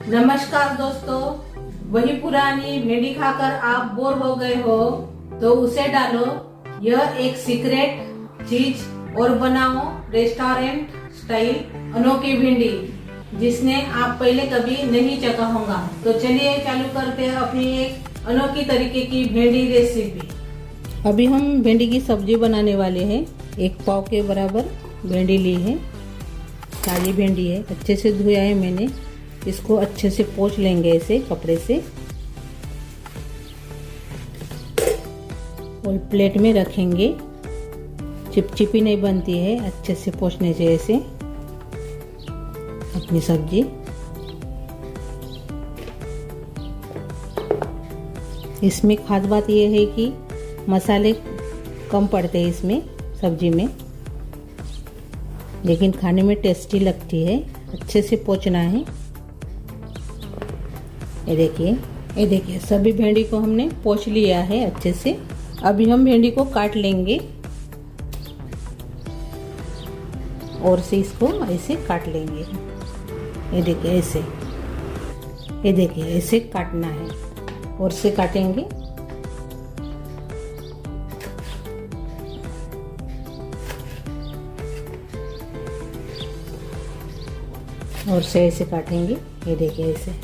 नमस्कार दोस्तों, वही पुरानी भिंडी खाकर आप बोर हो गए हो तो उसे डालो यह एक सीक्रेट चीज और बनाओ रेस्टोरेंट स्टाइल अनोखी भिंडी जिसने आप पहले कभी नहीं चखा होगा। तो चलिए चालू करते हैं अपनी एक अनोखी तरीके की भिंडी रेसिपी। अभी हम भिंडी की सब्जी बनाने वाले हैं। 1 पाव के बराबर भिंडी ली है, ताजी भिंडी है, अच्छे से धोया है मैंने। इसको अच्छे से पोंछ लेंगे ऐसे कपड़े से और प्लेट में रखेंगे। चिपचिपी नहीं बनती है अच्छे से पोंछने से ऐसे अपनी सब्जी। इसमें खास बात यह है कि मसाले कम पड़ते हैं इसमें सब्जी में, लेकिन खाने में टेस्टी लगती है। अच्छे से पोंछना है। ये देखिए सभी भिंडी को हमने पोंछ लिया है अच्छे से। अभी हम भिंडी को काट लेंगे और से इसको ऐसे काट लेंगे। ये देखिए ऐसे काटना है और से काटेंगे। और से ऐसे काटेंगे। ये देखिए ऐसे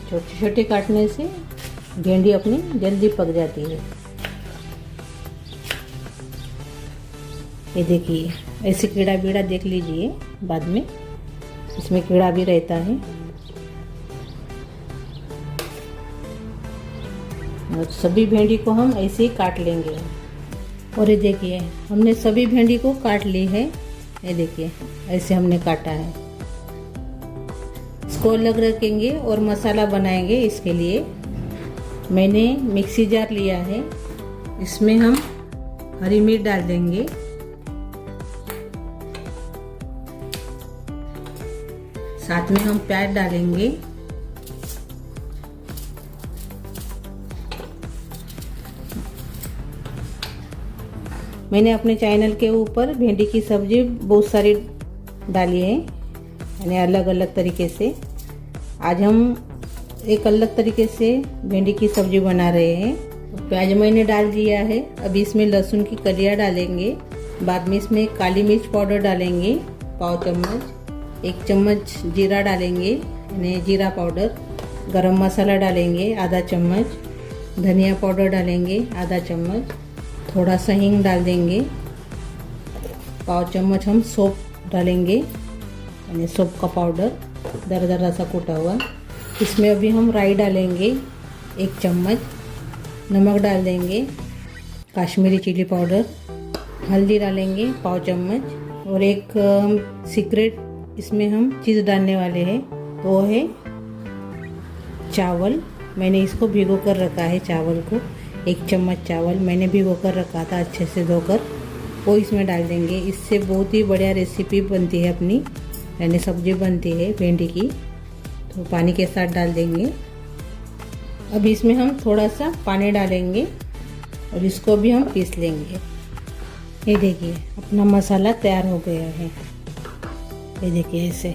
छोटे छोटे काटने से भिंडी अपनी जल्दी पक जाती है। ये देखिए ऐसे कीड़ा बीड़ा देख लीजिए, बाद में इसमें कीड़ा भी रहता है। और सभी भिंडी को हम ऐसे ही काट लेंगे। और ये देखिए हमने सभी भिंडी को काट ली है। ये देखिए ऐसे हमने काटा है। इसको अलग रखेंगे और मसाला बनाएंगे। इसके लिए मैंने मिक्सी जार लिया है। इसमें हम हरी मिर्च डाल देंगे, साथ में हम प्याज डालेंगे। मैंने अपने चैनल के ऊपर भिंडी की सब्जी बहुत सारी डाली है, यानी अलग अलग तरीके से। आज हम एक अलग तरीके से भिंडी की सब्जी बना रहे हैं। प्याज मैंने डाल दिया है। अभी इसमें लहसुन की कलियां डालेंगे। बाद में इसमें काली मिर्च पाउडर डालेंगे पाव चम्मच। 1 चम्मच जीरा डालेंगे, यानी जीरा पाउडर। गरम मसाला डालेंगे आधा चम्मच। धनिया पाउडर डालेंगे आधा चम्मच। थोड़ा सा हींग डाल देंगे। पाव चम्मच हम सौंफ डालेंगे, यानी सौंफ का पाउडर दरदरा सा कूटा हुआ। इसमें अभी हम राई डालेंगे 1 चम्मच। नमक डाल देंगे, काश्मीरी चिली पाउडर। हल्दी डालेंगे पाव चम्मच। और एक सीक्रेट इसमें हम चीज़ डालने वाले हैं, वो है चावल। मैंने इसको भिगो कर रखा है। चावल को 1 चम्मच चावल मैंने भिगो कर रखा था अच्छे से धोकर, वो इसमें डाल देंगे। इससे बहुत ही बढ़िया रेसिपी बनती है अपनी, यानी सब्जी बनती है भिंडी की। तो पानी के साथ डाल देंगे। अब इसमें हम थोड़ा सा पानी डालेंगे और इसको भी हम पीस लेंगे। ये देखिए अपना मसाला तैयार हो गया है। ये देखिए ऐसे।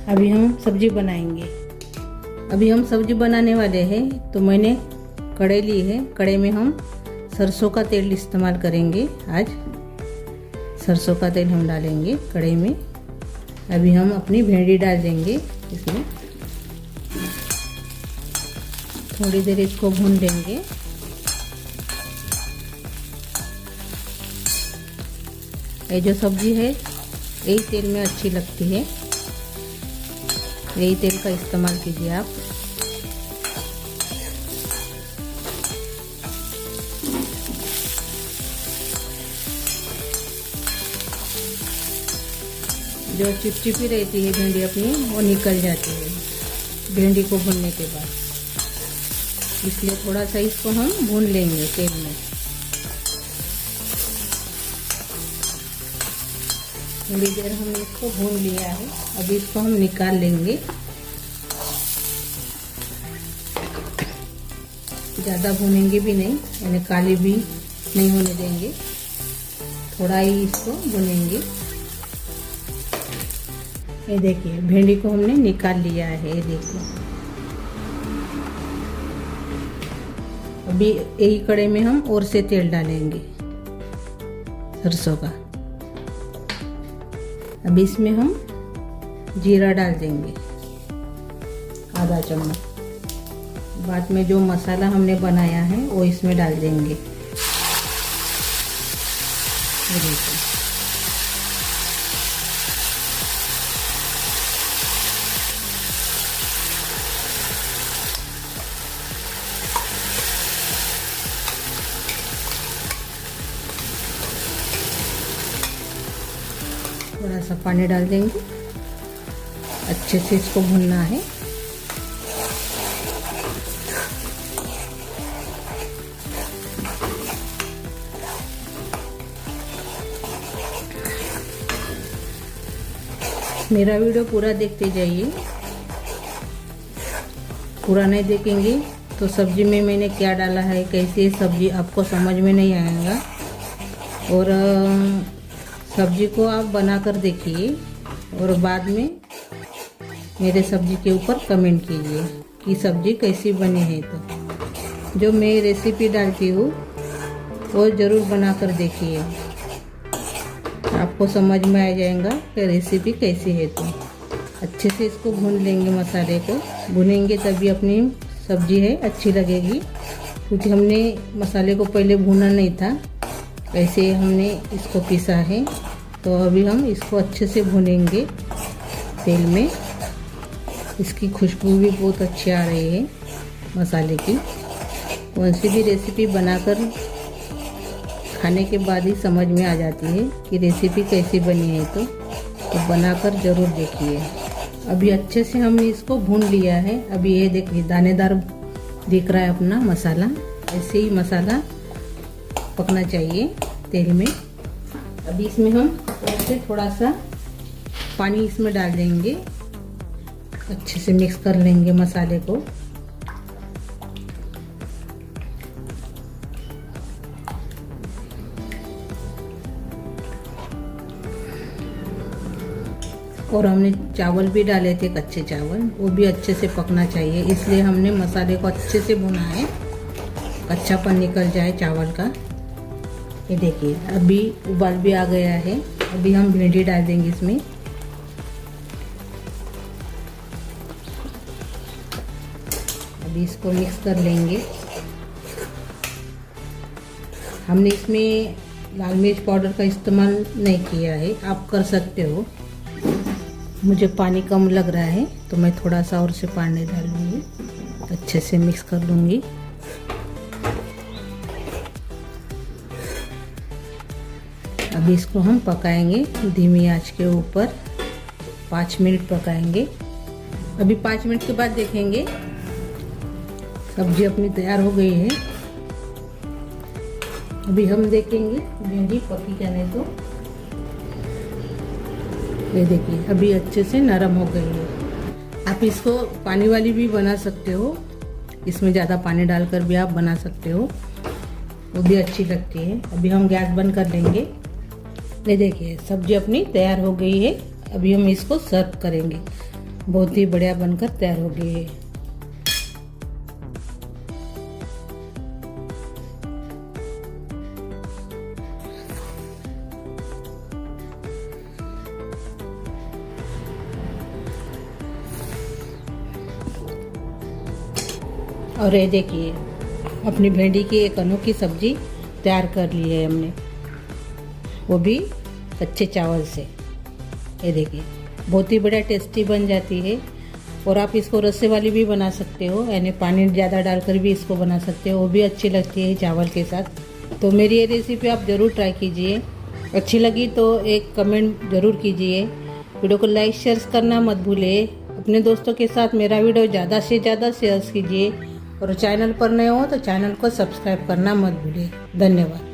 अभी हम सब्जी बनाएंगे। अभी हम सब्जी बनाने वाले हैं। तो मैंने कढ़ाई ली है। कढ़ाई में हम सरसों का तेल इस्तेमाल करेंगे। आज सरसों का तेल हम डालेंगे कढ़ाई में। अभी हम अपनी भिंडी डाल देंगे इसमें। थोड़ी देर इसको भून देंगे। ये जो सब्जी है यही तेल में अच्छी लगती है, यही तेल का इस्तेमाल कीजिए आप। जो चिपचिपी रहती है भिंडी अपनी, वो निकल जाती है भिंडी को भूनने के बाद। इसलिए थोड़ा सा इसको हम भून लेंगे तेल में। थोड़ी देर हमने इसको भून लिया है। अभी इसको हम निकाल लेंगे। ज़्यादा भूनेंगे भी नहीं, यानी काली भी नहीं होने देंगे। थोड़ा ही इसको भुनेंगे। ये देखिए भिंडी को हमने निकाल लिया है। ये देखिए अभी यही कड़े में हम और से तेल डालेंगे सरसों का। अभी इसमें हम जीरा डाल देंगे आधा चम्मच। बाद में जो मसाला हमने बनाया है वो इसमें डाल देंगे। थोड़ा सा पानी डाल देंगे। अच्छे से इसको भूनना है। मेरा वीडियो पूरा देखते जाइए। पूरा नहीं देखेंगे तो सब्जी में मैंने क्या डाला है, कैसे सब्जी आपको समझ में नहीं आएगा। और सब्जी को आप बनाकर देखिए और बाद में मेरे सब्जी के ऊपर कमेंट कीजिए कि सब्जी कैसी बनी है। तो जो मैं रेसिपी डालती हूँ वो ज़रूर बनाकर देखिए, आपको समझ में आ जाएगा कि रेसिपी कैसी है। तो अच्छे से इसको भून लेंगे। मसाले को भुनेंगे तभी अपनी सब्जी है अच्छी लगेगी, क्योंकि हमने मसाले को पहले भूना नहीं था, ऐसे हमने इसको पीसा है। तो अभी हम इसको अच्छे से भुनेंगे तेल में। इसकी खुशबू भी बहुत अच्छी आ रही है मसाले की। कौन सी भी रेसिपी बनाकर खाने के बाद ही समझ में आ जाती है कि रेसिपी कैसी बनी है। तो बनाकर ज़रूर देखिए। अभी अच्छे से हमने इसको भून लिया है। अभी ये देखिए दानेदार दिख रहा है अपना मसाला। ऐसे ही मसाला पकना चाहिए तेल में। अभी इसमें हम ऐसे थोड़ा सा पानी इसमें डाल देंगे। अच्छे से मिक्स कर लेंगे मसाले को। और हमने चावल भी डाले थे, कच्चे चावल, वो भी अच्छे से पकना चाहिए। इसलिए हमने मसाले को अच्छे से भुना है, कच्चापन निकल जाए चावल का। ये देखिए अभी उबाल भी आ गया है। अभी हम भिंडी डाल देंगे इसमें। अभी इसको मिक्स कर लेंगे। हमने इसमें लाल मिर्च पाउडर का इस्तेमाल नहीं किया है, आप कर सकते हो। मुझे पानी कम लग रहा है तो मैं थोड़ा सा और से पानी डाल लूँगी। अच्छे से मिक्स कर लूँगी। अभी इसको हम पकाएंगे धीमी आंच के ऊपर 5 मिनट पकाएंगे। अभी 5 मिनट के बाद देखेंगे सब्जी अपनी तैयार हो गई है। अभी हम देखेंगे भिंडी पकी क्या नहीं। तो ये देखिए अभी अच्छे से नरम हो गई है। आप इसको पानी वाली भी बना सकते हो, इसमें ज़्यादा पानी डालकर भी आप बना सकते हो, वो भी अच्छी लगती है। अभी हम गैस बंद कर लेंगे। ये देखिए सब्जी अपनी तैयार हो गई है। अभी हम इसको सर्व करेंगे। बहुत ही बढ़िया बनकर तैयार हो गई है। और ये देखिए अपनी भिंडी की एक अनोखी सब्जी तैयार कर ली है हमने, वो भी कच्चे चावल से। ये देखिए बहुत ही बढ़िया टेस्टी बन जाती है। और आप इसको रस्से वाली भी बना सकते हो, यानी पानी ज़्यादा डालकर भी इसको बना सकते हो, वो भी अच्छी लगती है चावल के साथ। तो मेरी ये रेसिपी आप ज़रूर ट्राई कीजिए। अच्छी लगी तो एक कमेंट ज़रूर कीजिए। वीडियो को लाइक शेयर करना मत भूलिए। अपने दोस्तों के साथ मेरा वीडियो ज़्यादा से ज़्यादा शेयर कीजिए। और चैनल पर नए हो तो चैनल को सब्सक्राइब करना मत भूलिए। धन्यवाद।